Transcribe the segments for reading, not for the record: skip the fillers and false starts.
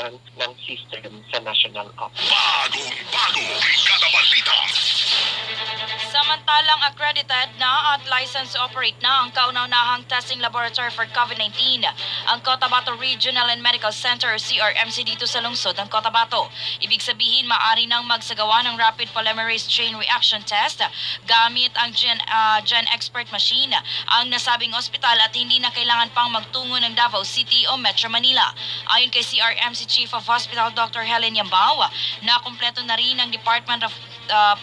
kakulangan ng system sa national office. Bagong-bago, Brigada Balita. Samantalang accredited na at license to operate na ang kauna-unahang testing laboratory for COVID-19, ang Cotabato Regional and Medical Center o CRMC dito sa lungsod ng Cotabato. Ibig sabihin, maaari nang magsagawa ng rapid polymerase chain reaction test gamit ang Gen Expert machine ang nasabing ospital at hindi na kailangan pang magtungo ng Davao City o Metro Manila. Ayon kay CRMC Chief of Hospital Dr. Helen Yambao, na kumpleto na rin ng Department of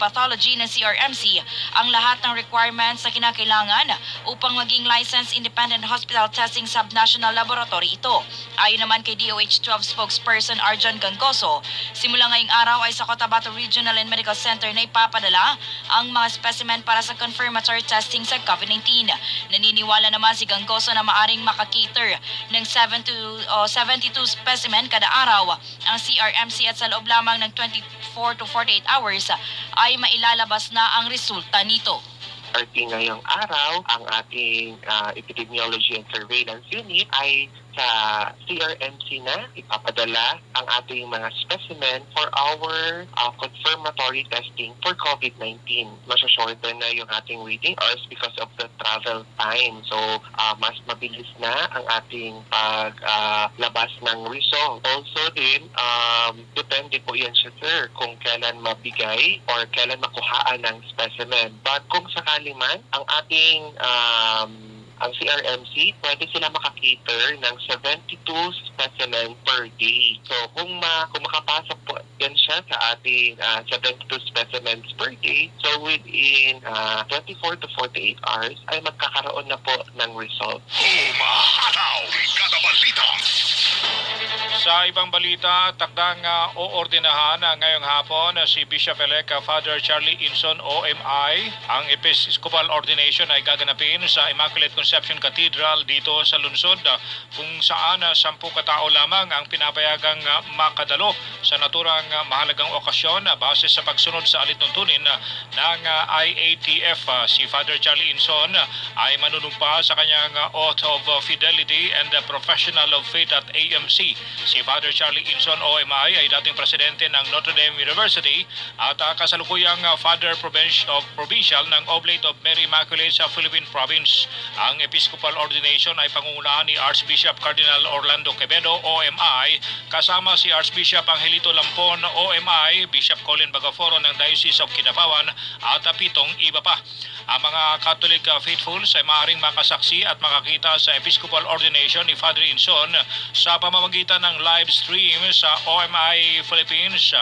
Pathology ng CRMC ang lahat ng requirements na kinakailangan upang maging licensed independent hospital testing subnational laboratory ito. Ayon naman kay DOH-12 spokesperson Arjan Gangoso, simula ngayong araw ay sa Cotabato Regional and Medical Center na ipapadala ang mga specimen para sa confirmatory testing sa COVID-19. Naniniwala naman si Gangoso na maaring makakater ng 72 specimen kada araw ang CRMC at sa loob lamang ng 24 to 48 hours ay mailalabas na ang resulta nito. Starting ngayong araw, ang ating Epidemiology and Surveillance Unit ay sa CRMC na ipapadala ang ating mga specimen for our confirmatory testing for COVID-19. Masya-shorten na yung ating waiting hours because of the travel time. So, mas mabilis na ang ating paglabas ng result. Also din, depende po yan siya, sir, kung kailan mabigay or kailan makuhaan ng specimen. But kung sakali man, ang ating ang CRMC, pwede sila makakater ng 72 specimen per day. So, kung makapasok po yan siya sa ating 72 specimens per day, so within 24 to 48 hours, ay magkakaroon na po ng result. Umahataw, Brigada Balita. Sa ibang balita, takdang oordinahan ngayong hapon si Bishop-elect Father Charlie Inson OMI. Ang Episcopal Ordination ay gaganapin sa Immaculate Conception Cathedral dito sa lungsod, kung saan 10 katao lamang ang pinapayagang makadalo sa naturang mahalagang okasyon base sa pagsunod sa alituntunin ng IATF. Si Father Charlie Inson ay manunumpa sa kanyang oath of fidelity and professional of faith at AMC. Si Father Charlie Inson OMI ay dating presidente ng Notre Dame University at kasalukuyang Father Provincial ng Oblate of Mary Immaculate sa Philippine Province. Ang Episcopal Ordination ay pangungunahan ni Archbishop Cardinal Orlando Quevedo OMI kasama si Archbishop Angelito Lampon OMI, Bishop Colin Bagaforo ng Diocese of Kidapawan at 7 iba pa. Ang mga Catholic faithfuls ay maaaring makasaksi at makakita sa Episcopal Ordination ni Father Inson sa pamamagitan ng live stream sa OMI Philippines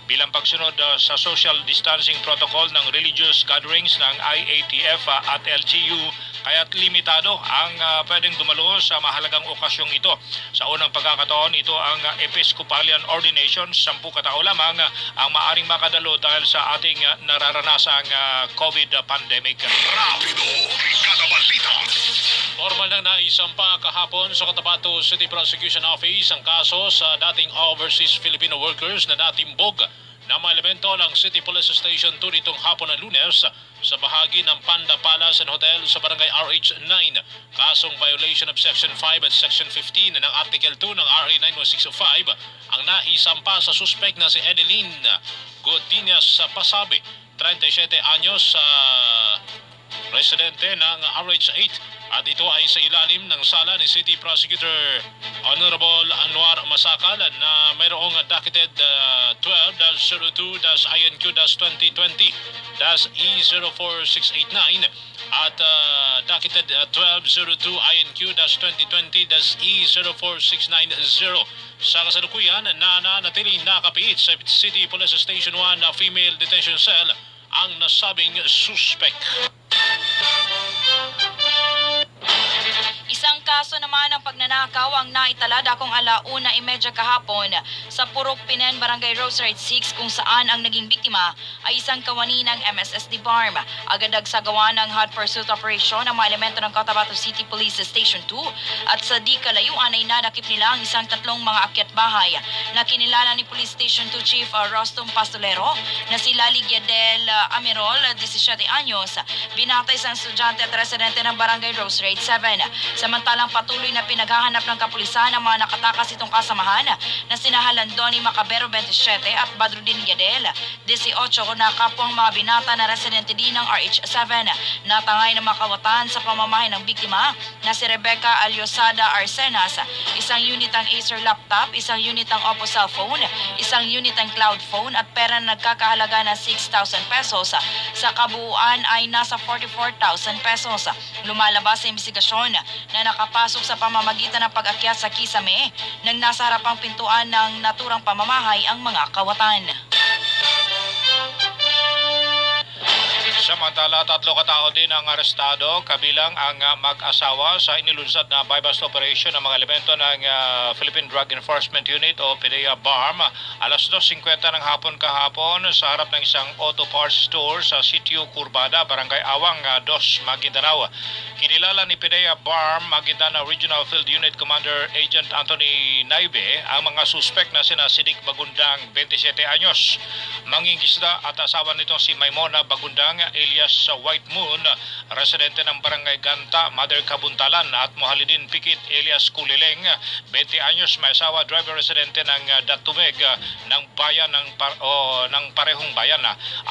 bilang pagsunod sa social distancing protocol ng religious gatherings ng IATF at LGU. Kaya't limitado ang pwedeng dumalo sa mahalagang okasyong ito. Sa unang pagkakataon, ito ang Episcopalian Ordination. 10 katao lamang ang maaring makadalo dahil sa ating nararanasang COVID pandemic. Rapido, Brigada Balita. Formal nang naisampa kahapon sa Cotabato City Prosecution Office ang kaso sa dating overseas Filipino workers na natimbog na mga elemento ng City Police Station 2 nitong hapon ng Lunes sa bahagi ng Panda Palace and Hotel sa Barangay RH9. Kasong violation of Section 5 at Section 15 ng Article 2 ng RA 91605 ang naisampa sa suspect na si Edeline Godinez Pasabe, 37 anyos, residente ng RH8. At ito ay sa ilalim ng sala ni City Prosecutor Honorable Anwar Masakal na mayroong docketed 12-02-INQ-2020-E04689 at docketed 12-02-INQ-2020-E04690. Sa kasalukuyan, nanatiling nakapiit sa City Police Station 1 na female detention cell ang nasabing suspect. Isang kaso naman ng pagnanakaw ang naitala dakong 1:30 kahapon sa Purok Pinen, Barangay Rosarite 6, kung saan ang naging biktima ay isang kawani ng MSSD Farm. Agad nagsagawa ng hot pursuit operation ang mga elemento ng Cotabato City Police Station 2 at sa di kalayuan ay nanakip nila ang isang 3 mga akyat bahay na kinilala ni Police Station 2 Chief Rostom Pastolero na si Lali Giadel Amirol, 17 anyos, binatay sa estudyante at residente ng Barangay Rosarite 7. Samantalang patuloy na pinaghahanap ng kapulisan ang mga nakatakas itong kasamahan na sinahalan Donnie Macabero 27 at Badrudin Yadel 18 na kapwang mga binata na residente din ng RH7 natangay na makawatan sa pamamahay ng biktima na si Rebecca Aliosada Arsenas, isang unit ang Acer laptop, isang unit ang Oppo cellphone, isang unit ang cloud phone at pera na nagkakahalaga ng 6,000 pesos. Sa kabuuan ay nasa 44,000 pesos. Lumalabas sa investigasyon na nakapasok sa pamamagitan ng pag-akyat sa kisame nang nasa harapang pintuan ng naturang pamamahay ang mga kawatan. Samantala, 3 katao din ang arestado, kabilang ang mag-asawa sa inilunsad na buy-bust operation ng mga elemento ng Philippine Drug Enforcement Unit o PDEA BARM. Alas 2:50 ng hapon kahapon sa harap ng isang auto parts store sa Sitio Curbada, Barangay Awang, 2, Maguindanao. Kinilala ni PDEA BARM Maguindanao Regional Field Unit Commander Agent Anthony Naibe ang mga suspek na sina Sidik Bagundang, 27 anyos, mangingisda at asawa nitong si Maimona Bagundang alias White Moon, residente ng Barangay Ganta, Mother Kabuntalan, at Mohalidin Pikit alias Kulileng, 20 anyos, may asawa, driver residente ng Datumeg ng bayan ng parehong bayan.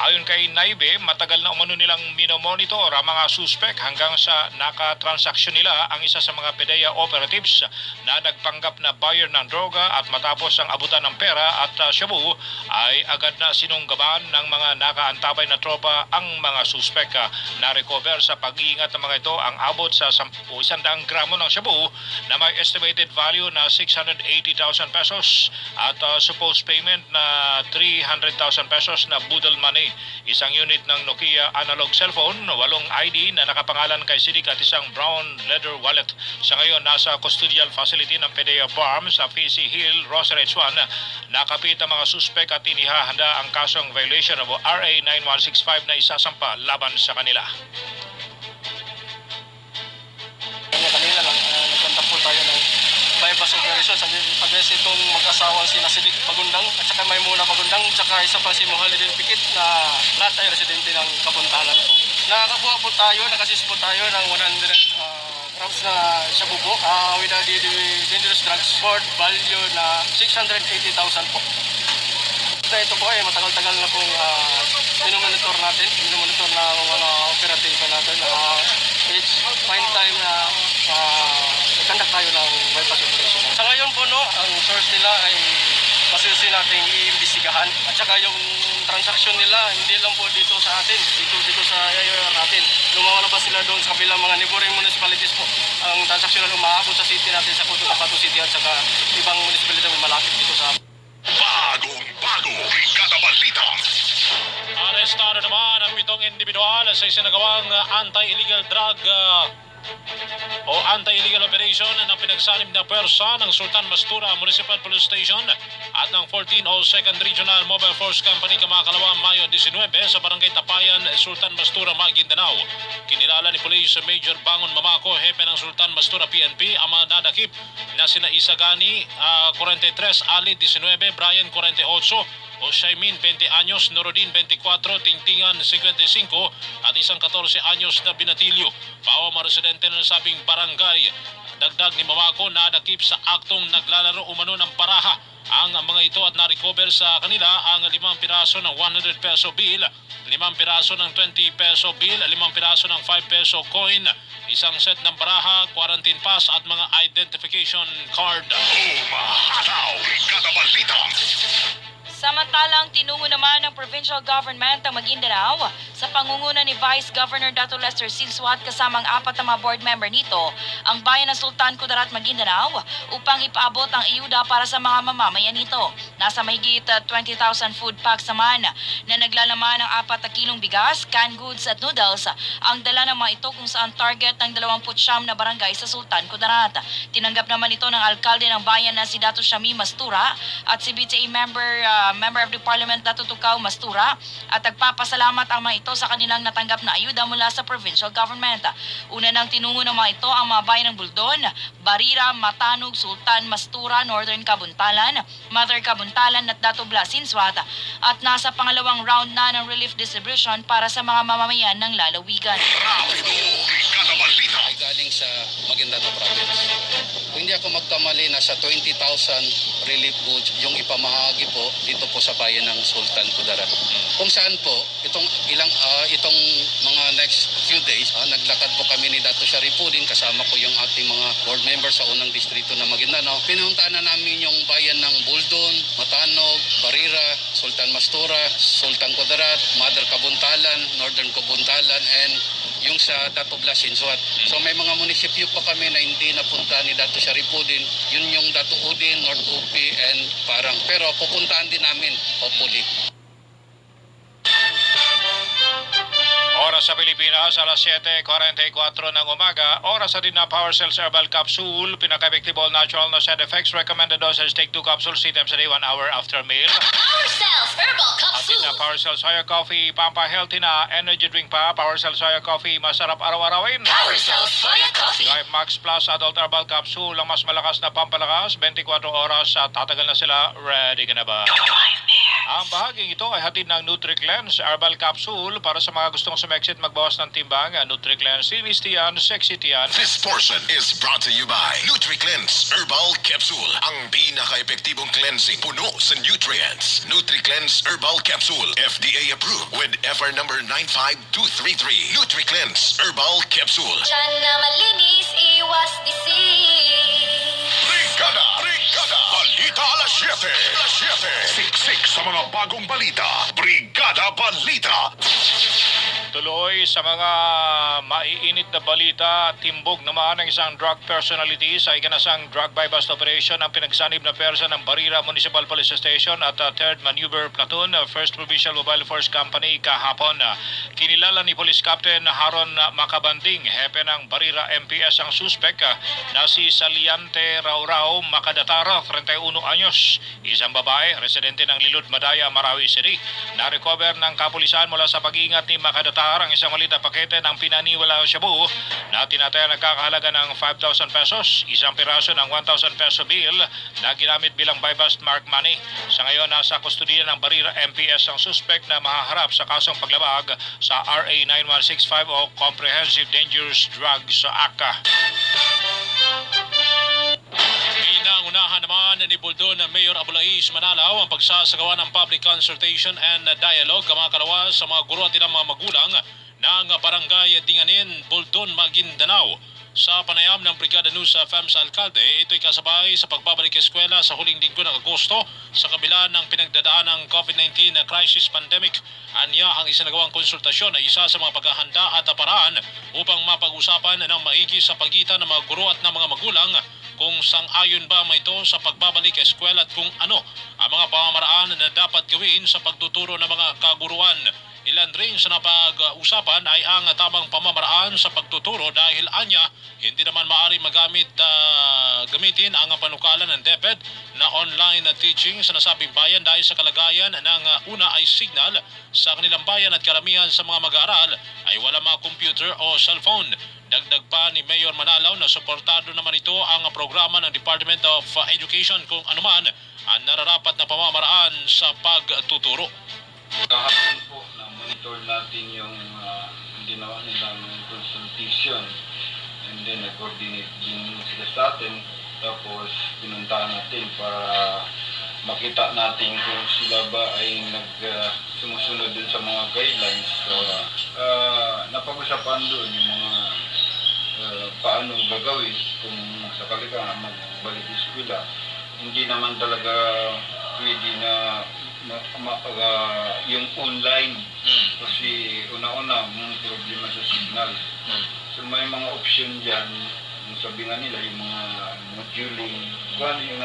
Ayon kay Naibe, matagal na umano nilang minomonitor ang mga suspek hanggang sa nakatransaksyon nila ang isa sa mga PDEA operatives na nagpanggap na buyer ng droga at matapos ang abutan ng pera at shabu ay agad na sinunggaban ng mga nakaantabay na tropa ang mga suspek. Na-recover sa pag-iingat ng mga ito ang abot sa 100 gramo ng shabu na may estimated value na 680,000 pesos at supposed payment na 300,000 pesos na budol money, isang unit ng Nokia analog cellphone, 8 ID na nakapangalan kay Sidik at isang brown leather wallet. Sa ngayon, nasa custodial facility ng PDEA BARM sa PC Hill, Rosarich 1. Nakapit ang mga suspek at inihahanda ang kasong violation of RA 9165 na isasampa laban sa kanila. Kanina lang, nagkanta po tayo ng buy-bust operation sa against itong mag-asawang si Sidik Bagundang at saka Maimuna Bagundang at saka isa pa si Mohalidin Pikit na lahat ay residente ng Kabuntalan po. Nakakuha po tayo, nakasis po tayo ng 100 grams na shabubo with a dangerous drugs for value na 680,000 po. Ito po ay matagal-tagal na pong minomonitor na mga operatiba natin. It's fine time na conduct tayo ng buy-bust operation. Sa ngayon po, ang source nila ay masusi nating iimbestigahan. At saka yung transaksyon nila, hindi lang po dito sa atin, dito sa AR natin. Lumalabas sila doon sa kabilang mga neighboring municipalities po. Ang transaksyon na umaabot sa city natin sa Cotabato City at saka ibang municipality na malapit dito sa Bagong-bago, Brigada Balita. Arestado naman ang 7 individual sa isinagawang anti-illegal drug o anti-illegal operation ng pinagsanib na pwersa ng Sultan Mastura Municipal Police Station at ng 1402nd Regional Mobile Force Company Kamakalawang Mayo 19 sa Barangay Tapayan, Sultan Mastura, Maguindanao. Kinilala ni Police Major Bangon Mamako, hepe ng Sultan Mastura PNP, ang mga nadakip na sina Isagani 43, Ali 19, Brian 48, Oshaimin 20 anyos, Norodin 24, Tingtingan 55 at isang 14 anyos na binatilyo. Pawa mga residente ng sabing barangay. Dagdag ni Mamako na nadakip sa aktong naglalaro umano ng baraha ang mga ito at na-recover sa kanila ang 5 piraso ng 100 peso bill, 5 piraso ng 20 peso bill, 5 piraso ng 5 peso coin, isang set ng baraha, quarantine pass at mga identification card. Umahataw, Brigada Balita. Samantalang tinungo naman ng provincial government ang Maguindanao sa pangunguna ni Vice Governor Dato Lester Sinsuat kasamang 4 na mga board member nito ang bayan ng Sultan Kudarat, Maguindanao upang ipaabot ang iyuda para sa mga mamamayan nito. Nasa mahigit 20,000 food packs naman na naglalaman ng 4 na kilong bigas, canned goods at noodles ang dala ng mga ito kung saan target ng 29 na barangay sa Sultan Kudarat. Tinanggap naman ito ng alkalde ng bayan na si Dato Shami Mastura at si BTA member of the Parliament Dato Tukaw Mastura at nagpapasalamat ang mga ito ito sa kanilang natanggap na ayuda mula sa provincial government. Una nang tinungo ng mga ito ang mga bayan ng Buldon, Barira, Matanog, Sultan, Mastura, Northern Kabuntalan, Mother Kabuntalan at Dato Blas-Sinswat at nasa pangalawang round na ng relief distribution para sa mga mamamayan ng lalawigan. Rapido, Brigada Balita. Ay galing sa Maguindanao Province. Kung hindi ako magkamali, nasa 20,000 relief goods yung ipamahagi po dito po sa bayan ng Sultan Kudarat. Kung saan po, itong mga next few days, naglakad po kami ni Dato Sharifudin, kasama ko yung ating mga board members sa unang distrito ng Maguindanao. Pinuntaan na namin yung bayan ng Buldon, Matanog, Barira, Sultan Mastura, Sultan Kudarat, Mother Kabuntalan, Northern Kabuntalan, and yung sa Dato Blas-Sinswat. So may mga munisipyo pa kami na hindi napunta ni Dato Sharifudin. Yun yung Dato Udin, North UP, and Parang. Pero pupuntahan din namin, hopefully. Oras sa Pilipinas, alas 7:44 ng umaga. Oras sa din na Power Cells Herbal Capsule. Pinaka-effective natural na side effects. Recommended dosage, take 2 capsules 3 times a day, 1 hour after meal. Power Cells Herbal At Capsule. din na Power Cells Soya Coffee. Pampa-healthy na energy drink pa. Power Cells Soya Coffee. Masarap araw-arawin. Power Cells Soya Coffee. Drive Max Plus Adult Herbal Capsule. Ang mas malakas na pampalakas. 24 oras at tatagal na sila. Ready ka na ba? Ang bahaging ito ay hatid ng NutriCleanse Herbal Capsule para sa mga gustong sumexit magbawas ng timbang. NutriCleanse, sinis tiyan, sexy tiyan. This portion is brought to you by NutriCleanse Herbal Capsule. Ang pinaka-epektibong cleansing puno sa nutrients. NutriCleanse Herbal Capsule. FDA approved with FR number 95233. NutriCleanse Herbal Capsule. Diyan na malinis, iwas disease. Brigada! Balita alas 7. Siksik sa mga bagong balita. Brigada Balita. Tuloy sa mga maiinit na balita, timbog naman ng isang drug personality sa ikanasang drug buy-bust operation ang pinagsanib na persa ng Barira Municipal Police Station at 3rd Maneuver Platoon, 1st Provincial Mobile Force Company kahapon. Kinilala ni Police Captain Haron Makabanding, hepe ng Barira MPS ang suspek na si Saliante Raurao Makadatara, 31 anyos. Isang babae, residente ng Lilud, Madaya, Marawi City. Na-recover ng kapulisan mula sa pag-iingat ni Makadatara ang isang maliit na pakete ng pinaniwalang shabu na tinataya nagkakahalaga ng 5,000 pesos, isang piraso ng 1,000 peso bill na ginamit bilang buy-bust mark money. Sa ngayon, nasa kustudiya ng Barira MPS ang suspect na mahaharap sa kasong paglabag sa RA 9165 o Comprehensive Dangerous Drugs Act. Pinangunahan naman ni Buldon Mayor Abulais Manalaw ang pagsasagawa ng public consultation and dialogue kamakalawa sa mga guro at ilang mga magulang ng Barangay Dinganin, Buldon, Maguindanao. Sa panayam ng Brigada News FM sa Alcalde, ito'y kasabay sa pagbabalik eskwela sa huling linggo ng Agosto sa kabila ng pinagdadaan ng COVID-19 crisis pandemic. Anya ang isinagawang konsultasyon ay isa sa mga paghahanda at paraan upang mapag-usapan ng maigi sa pagitan ng mga guro at ng mga magulang kung sang-ayon ba may ito sa pagbabalik eskwela at kung ano ang mga pamamaraan na dapat gawin sa pagtuturo ng mga kaguruan. Ilan rin sa napag-usapan ay ang tamang pamamaraan sa pagtuturo dahil anya hindi naman maaari gamitin ang panukalan ng DepEd na online teaching sa nasabing bayan dahil sa kalagayan ng una ay signal sa kanilang bayan at karamihan sa mga mag-aaral ay wala mga computer o cellphone. Dagdag pa ni Mayor Manalaw na suportado naman ito ang programa ng Department of Education kung anuman ang nararapat na pamamaraan sa pagtuturo. Kahapon po na monitor natin yung ginawa nilang consultation and then nag-coordinate din sila sa atin tapos pinuntahan natin para makita natin kung sila ba ay sumusunod dun sa mga guidelines. So, napag-usapan doon yung mga paano gagawin kung sakali ka magbalik eskwela. Hindi naman talaga pwede na yung online kasi una-una may problema sa signal. So may mga option dyan, sabi nga nila yung mga moduling, kung yung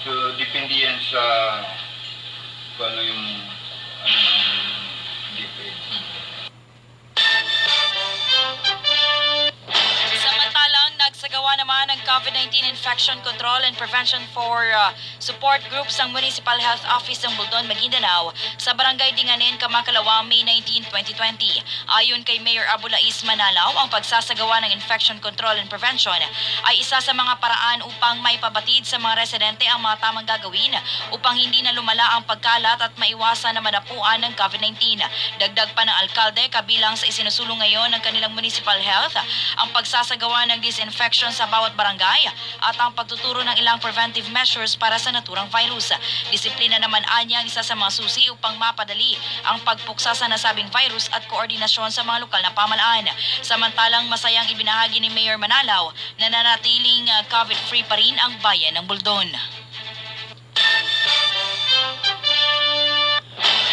so depende yan sa kung ano yung DepEd. Samantalang nagsagawa naman ng COVID-19 Infection Control and Prevention for Support Group ng Municipal Health Office ng Buldon, Maguindanao sa Barangay Dinganin, Kamakalawa, May 19, 2020. Ayon kay Mayor Abulais Manalaw, ang pagsasagawa ng Infection Control and Prevention ay isa sa mga paraan upang maipabatid sa mga residente ang mga tamang gagawin upang hindi na lumala ang pagkalat at maiwasan na madapuan ng COVID-19. Dagdag pa ng alkalde, kabilang sa isinusulong ngayon ng kanilang municipal health, ang pagsasagawa ng disinfection sa bawat barangay at ang pagtuturo ng ilang preventive measures para sa naturang virus. Disiplina naman anya ang isa sa mga susi upang mapadali ang pagpuksa sa nasabing virus at koordinasyon sa mga lokal na pamahalaan. Samantalang masayang ibinahagi ni Mayor Manalaw na nanatiling COVID-free pa rin ang bayan ng Buldon.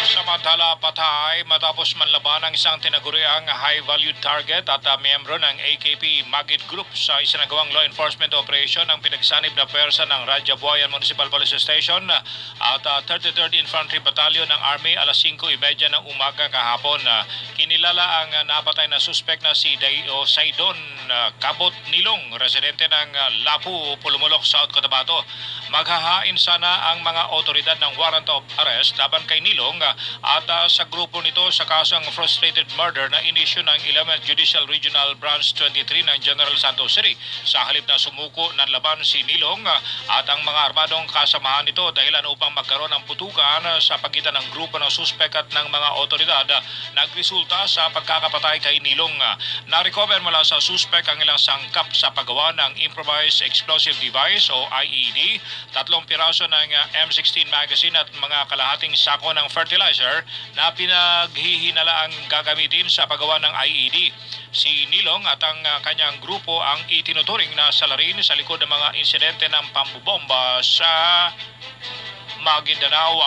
Samantala, patay matapos manlaban ang isang tinaguriang high-valued target at miyembro ng AKP Magid Group sa isinagawang law enforcement operation ng pinagsanib na pwersa ng Radyabuayan Municipal Police Station at 33rd Infantry Battalion ng Army alas 5:30 ng umaga kahapon. Kinilala ang napatay na suspect na si Saidon Cabot Nilong, residente ng Lapu, Pulumulok, South Cotabato. Maghahain sana ang mga otoridad ng warrant of arrest laban kay Nilong at sa grupo nito sa kasong frustrated murder na inisyu ng 11th Judicial Regional Branch 23 ng General Santos City. Sa halip na sumuko ng laban si Nilong at ang mga armadong kasamahan nito dahilan upang magkaroon ng putukan sa pagitan ng grupo ng suspect at ng mga otoridad, nagresulta sa pagkakapatay kay Nilong. Na-recover mula sa suspect ang ilang sangkap sa paggawa ng Improvised Explosive Device o IED, 3 piraso ng M16 magazine at mga kalahating sako ng fertilizer na pinaghihinalaang gagamitin sa paggawa ng IED. Si Nilong at ang kanyang grupo ang itinuturing na salarin sa likod ng mga insidente ng pambobomba sa Maguindanao.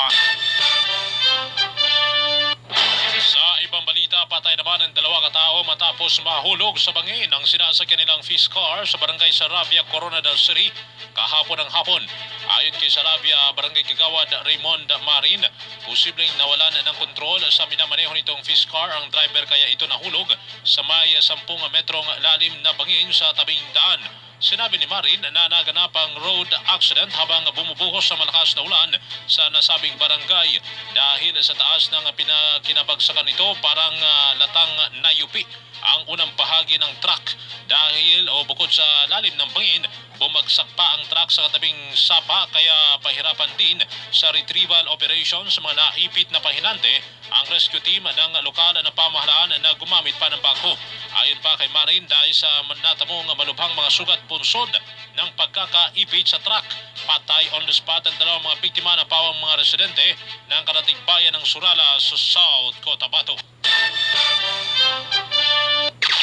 Sa ibang balita, patay naman ang 2 katao matapos mahulog sa bangin ang sinasakyan nilang fish car sa barangay Sarabia, Coronadal City kahapon ng hapon. Ayon kay Sarabia, barangay Kagawad Raymond Marin, posibleng nawalan ng kontrol sa minamaneho nitong fish car ang driver kaya ito nahulog sa may 10 metrong lalim na bangin sa tabing daan. Sinabi ni Marin na naganap ang road accident habang bumubuhos sa malakas na ulan sa nasabing barangay. Dahil sa taas ng kinabagsakan nito, parang latang nayupi ang unang bahagi ng truck. Dahil bukod sa lalim ng bangin, bumagsak pa ang truck sa katabing sapa kaya pahirapan din sa retrieval operation sa mga naipit na pahinante ang rescue team ng lokal na pamahalaan na gumamit pa ng bangko. Ayon pa kay Marin, dahil sa natamong malubhang mga sugat punsod ng pagkakaipit sa truck, patay on the spot ang 2 mga biktima na pawang mga residente ng karatig bayan ng Surala sa South Cotabato.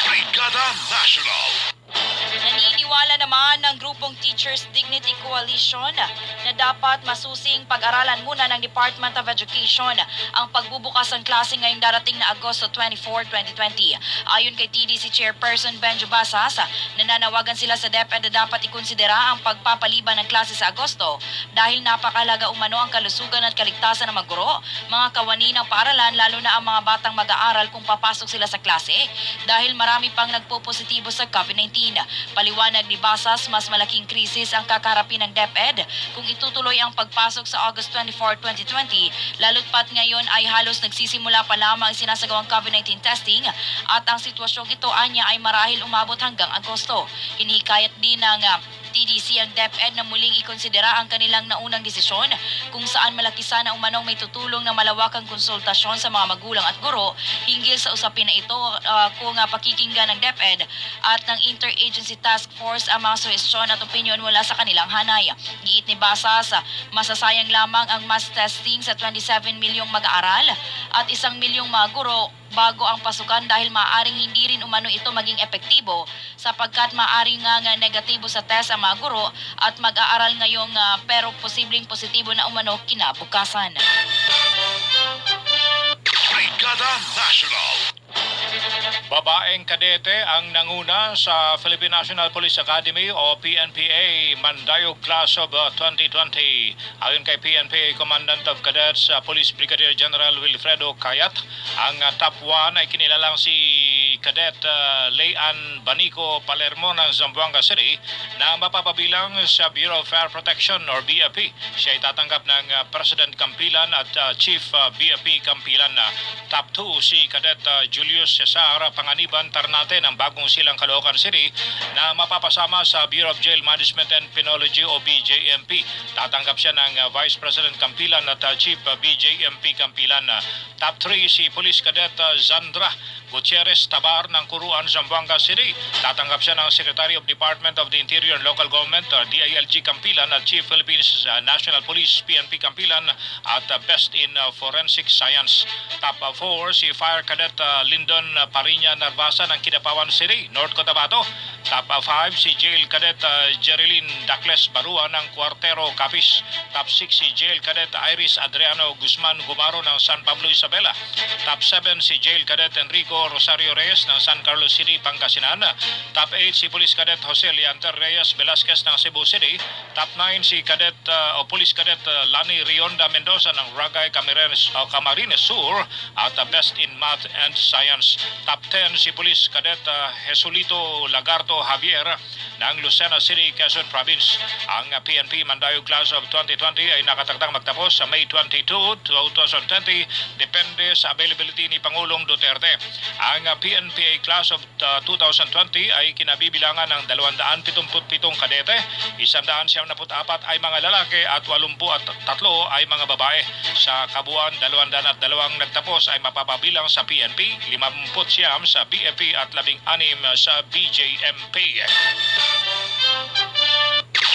Brigada National. Naniniwala naman ng grupong Teachers Dignity Coalition na dapat masusing pag-aralan muna ng Department of Education ang pagbubukas ng klase ngayong darating na Agosto 24, 2020. Ayon kay TDC Chairperson Benjo Basas, nananawagan sila sa DepEd na dapat ikonsidera ang pagpapaliban ng klase sa Agosto dahil napakahalaga umano ang kalusugan at kaligtasan ng mga guro, mga kawani ng paaralan, lalo na ang mga batang mag-aaral kung papasok sila sa klase dahil marami pang nagpo-positibo sa COVID-19. Paliwanag ni Basas, mas malaking krisis ang kakaharapin ng DepEd kung itutuloy ang pagpasok sa August 24, 2020, lalo't pat ngayon ay halos nagsisimula pa lamang sinasagawang COVID-19 testing at ang sitwasyong ito anya ay marahil umabot hanggang Agosto. Hinihikayat din ng TDC ang DepEd na muling ikonsidera ang kanilang naunang desisyon kung saan malaki sana umanong may tutulong na malawakang konsultasyon sa mga magulang at guro hinggil sa usapin na ito kung pakikinggan ng DepEd at ng Interagency Task Force ang mga suhestyon at opinyon mula sa kanilang hanay. Giit ni Basas, masasayang lamang ang mass testing sa 27 milyong mag-aaral at 1 milyong mga guro bago ang pasukan dahil maaaring hindi rin umano ito maging epektibo sapagkat maaaring nga negatibo sa test ang mga guro at mag-aaral ngayong pero posibleng positibo na umano kinabukasan. Brigada National. Babaeng kadete ang nanguna sa Philippine National Police Academy o PNPA Mandayog Class of 2020. Ayon kay PNPA Commandant of Cadets Police Brigadier General Wilfredo Kayat, ang top 1 ay kinilalang si Cadet Leanne Banico Palermo ng Zamboanga City na mapapabilang sa Bureau of Fire Protection or BFP. Siya ay tatanggap ng President Campilan at Chief BFP Campilan. Top 2 si Cadet Julius Cesar Panganiban Tarnate ng Bagong Silang Caloocan City na mapapasama sa Bureau of Jail Management and Penology o BJMP. Tatanggap siya ng Vice President Campilan at Chief BJMP Campilan. Top 3 si Police Cadet Zandra Gutierrez Tabar ng Curuan, Zamboanga City. Tatanggap siya ng Secretary of Department of the Interior and Local Government, DILG Campilan at Chief Philippines National Police, PNP Campilan at Best in Forensic Science. Top 4 si Fire Cadet Lyndon Pariña Narvasa ng Kidapawan City, North Cotabato. Top 5 si Jail Cadet Jerilyn Dacles Barua ng Cuartero, Capiz. Top 6 si Jail Cadet Iris Adriano Guzman Gumaro ng San Pablo, Isabela. Top 7 si Jail Cadet Enrico Rosario Reyes ng San Carlos City, Pangasinan. Top 8 si Police Cadet Jose Leanter Reyes Velasquez ng Cebu City. Top 9 si Cadet Police Cadet Lani Rionda Mendoza ng Ragay Camarines Sur at Best in Math and Science. Top 10 si Police Cadet Jesulito Lagarto Javier ng Lucena City, Quezon Province. Ang PNP Mandayo Class of 2020 ay nakatakdang magtapos sa May 22, 2020 depende sa availability ni Pangulong Duterte. Ang PNPA Class of 2020 ay kinabibilangan ng 277 kadete, 174 ay mga lalaki at 83 ay mga babae. Sa kabuuan, 202 nagtapos ay mapapabilang sa PNP, 50 sa BFP at 16 sa BJMP.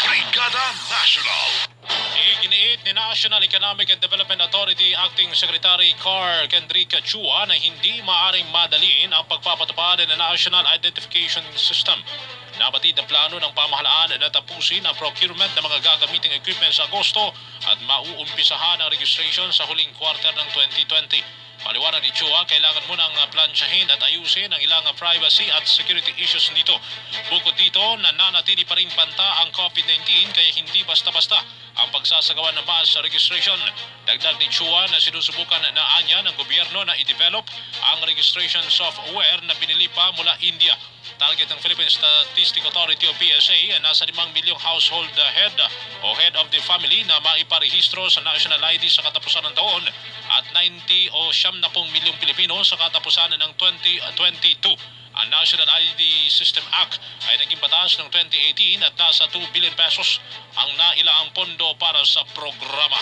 Brigada National. Iginiit ni National Economic and Development Authority Acting Secretary Carl Kendrick Chua na hindi maaring madaliin ang pagpapatupad ng National Identification System. Nabatid ang plano ng pamahalaan na tapusin ang procurement ng mga gagamiting equipment sa Agosto at mauumpisahan ang registration sa huling quarter ng 2020. Paliwanag ni Chua, kailangan mo nang plansyahin at ayusin ang ilang privacy at security issues nito. Bukod dito, nananatili pa rin banta ang COVID-19 kaya hindi basta-basta ang pagsasagawa ng mass registration. Dagdag ni Chua na sinusubukan na anya ng gobyerno na i-develop ang registration software na binili pa mula India. Target ng Philippine Statistic Authority o PSA nasa 5 milyong household head o head of the family na maiparehistro sa national ID sa katapusan ng taon at 90 o 70 milyong Pilipino sa katapusan ng 2022. Ang National ID System Act ay naging batas noong 2018 at nasa 2 billion pesos ang nailaang pondo para sa programa.